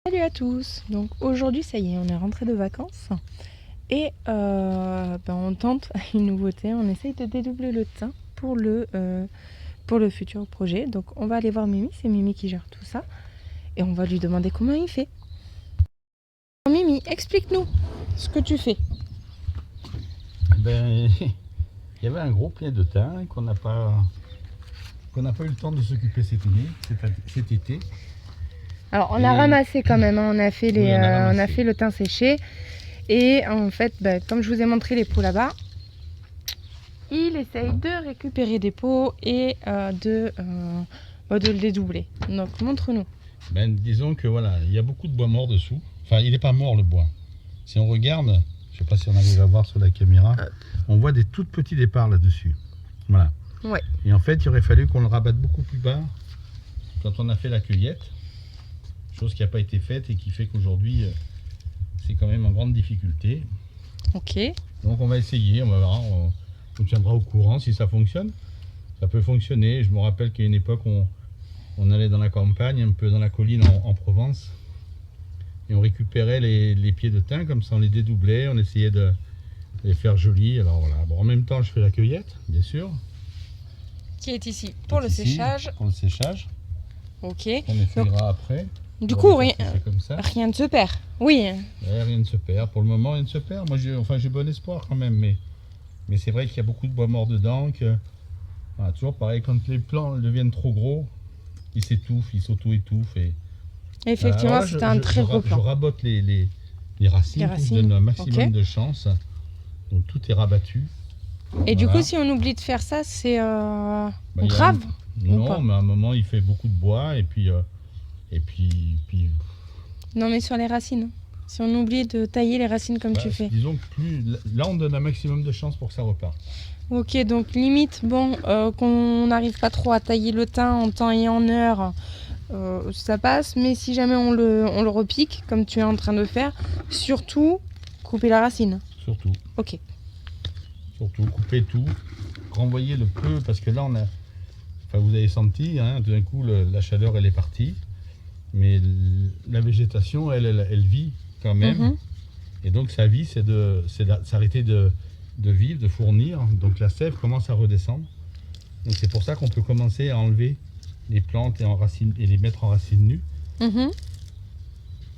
Salut à tous. Donc aujourd'hui ça y est, on est rentré de vacances et on tente une nouveauté, on essaye de dédoubler le thym pour le futur projet. Donc on va aller voir Mimi, c'est Mimi qui gère tout ça et on va lui demander comment il fait. Mimi, explique-nous ce que tu fais. Il y avait un gros pied de thym qu'on n'a pas eu le temps de s'occuper cet été. Alors on a ramassé quand même, hein. On a fait le thym séché et en fait comme je vous ai montré les pots là-bas, il essaye de récupérer des pots et de le dédoubler. Donc montre-nous. Disons que voilà, il y a beaucoup de bois mort dessous. Enfin, il n'est pas mort le bois. Si on regarde, je ne sais pas si on arrive à voir sur la caméra, on voit des tout petits départs là-dessus. Voilà. Ouais. Et en fait, il aurait fallu qu'on le rabatte beaucoup plus bas quand on a fait la cueillette. Chose qui n'a pas été faite et qui fait qu'aujourd'hui, c'est quand même en grande difficulté. Ok. Donc on va essayer, on va voir, on tiendra au courant si ça fonctionne. Ça peut fonctionner. Je me rappelle qu'à une époque, on allait dans la campagne, un peu dans la colline en Provence, et on récupérait les pieds de thym, comme ça on les dédoublait, on essayait de les faire jolis. Alors voilà, bon, en même temps je fais la cueillette, bien sûr. Qui est ici pour le séchage. Pour le séchage. Ok. On effeuillera après. Du coup, rien ne se perd. Oui. Ouais, rien ne se perd. Pour le moment, rien ne se perd. Moi, j'ai bon espoir quand même, mais c'est vrai qu'il y a beaucoup de bois mort dedans. Voilà, toujours pareil, quand les plants deviennent trop gros, ils s'étouffent, ils s'auto-étouffent. Effectivement, c'est un très gros plan. Je rabote les racines, pour donner un maximum de chance. Donc tout est rabattu. Et du coup, si on oublie de faire ça, c'est grave? Non, mais à un moment, il fait beaucoup de bois et puis... Non, mais sur les racines. Si on oublie de tailler les racines comme tu fais. Disons que là, on donne un maximum de chance pour que ça reparte. Ok, donc limite, qu'on n'arrive pas trop à tailler le thym en temps et en heure, ça passe. Mais si jamais on le repique, comme tu es en train de faire, surtout couper la racine. Surtout. Ok. Surtout, couper tout, renvoyer le peu, parce que là, vous avez senti, hein, d'un coup, la chaleur, elle est partie. Mais la végétation, elle vit quand même. Et donc sa vie, c'est s'arrêter de vivre, de fournir. Donc la sève commence à redescendre. Donc c'est pour ça qu'on peut commencer à enlever les plantes et les mettre en racines nues.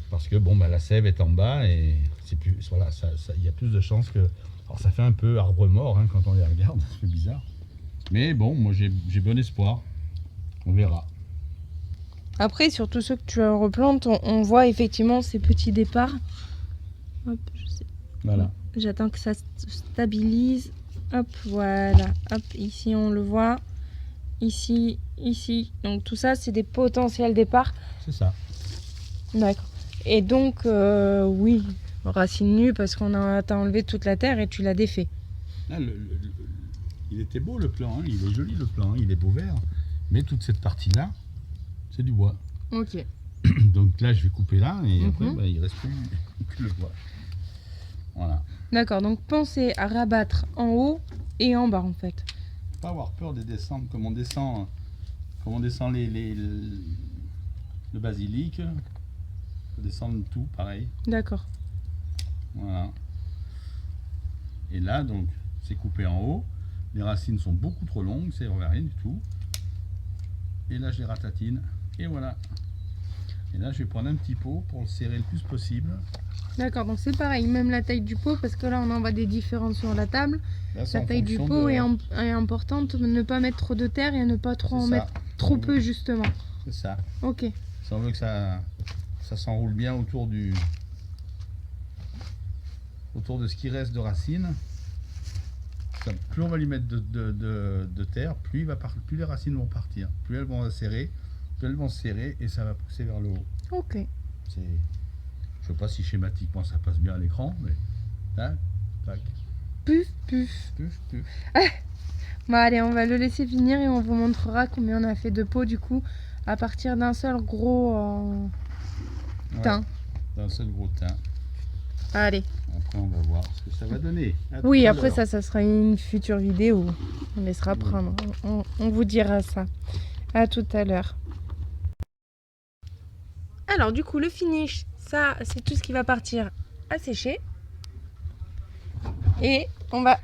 Parce que la sève est en bas et il y a plus de chances que... Alors ça fait un peu arbre mort, hein, quand on les regarde, c'est bizarre. Mais bon, moi j'ai bon espoir. On verra. Après, sur tous ceux que tu replantes, on voit effectivement ces petits départs. Hop, je sais. Voilà. J'attends que ça se stabilise. Hop, voilà. Hop, ici on le voit. Ici, ici. Donc tout ça, c'est des potentiels départs. C'est ça. D'accord. Et donc, oui, racine nue parce t'as enlevé toute la terre et tu l'as défait. Là, il était beau le plan, hein. Il est joli le plan, hein. Il est beau vert. Mais toute cette partie-là, c'est du bois. Ok. Donc là, je vais couper là et après, il ne reste plus que le bois. Voilà. D'accord, donc pensez à rabattre en haut et en bas en fait. Pas avoir peur de descendre comme on descend le basilic. Il faut descendre tout pareil. D'accord. Voilà. Et là, donc, c'est coupé en haut. Les racines sont beaucoup trop longues, c'est rien du tout. Et là, je les ratatine. Et voilà. Et là, je vais prendre un petit pot pour le serrer le plus possible. D'accord, donc c'est pareil, même la taille du pot, parce que là, on en voit des différences sur la table. Là, la taille du pot est importante, ne pas mettre trop de terre et ne pas trop en mettre trop peu, justement. C'est ça. Ok. Si on veut que ça s'enroule bien autour de ce qui reste de racines, plus on va lui mettre de terre, plus les racines vont partir, plus elles vont serrer, et ça va pousser vers le haut. Ok. Je ne sais pas si schématiquement ça passe bien à l'écran, mais tac, tac. Puf, puf. Puf, puf. Bon, allez, on va le laisser finir et on vous montrera combien on a fait de pots du coup à partir d'un seul gros thym. D'un seul gros thym. Allez. Après, on va voir ce que ça va donner. Oui, après ça sera une future vidéo. On laissera prendre. On vous dira ça. À tout à l'heure. Alors du coup le finish, ça c'est tout ce qui va partir à sécher. Et on va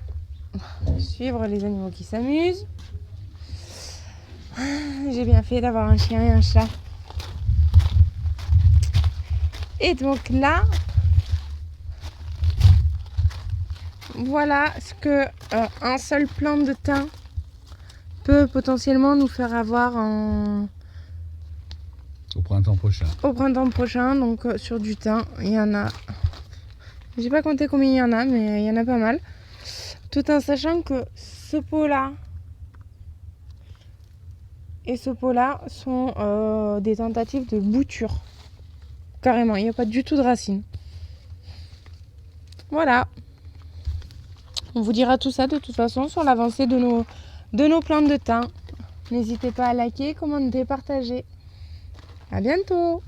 suivre les animaux qui s'amusent. J'ai bien fait d'avoir un chien et un chat. Et donc là, voilà ce que un seul plant de thym peut potentiellement nous faire avoir au printemps prochain. Au printemps prochain, donc sur du thym, il y en a. J'ai pas compté combien il y en a, mais il y en a pas mal. Tout en sachant que ce pot-là et ce pot-là sont des tentatives de bouture. Carrément, il n'y a pas du tout de racines. Voilà. On vous dira tout ça de toute façon sur l'avancée de nos plantes de thym. N'hésitez pas à liker, commenter, partager. À bientôt!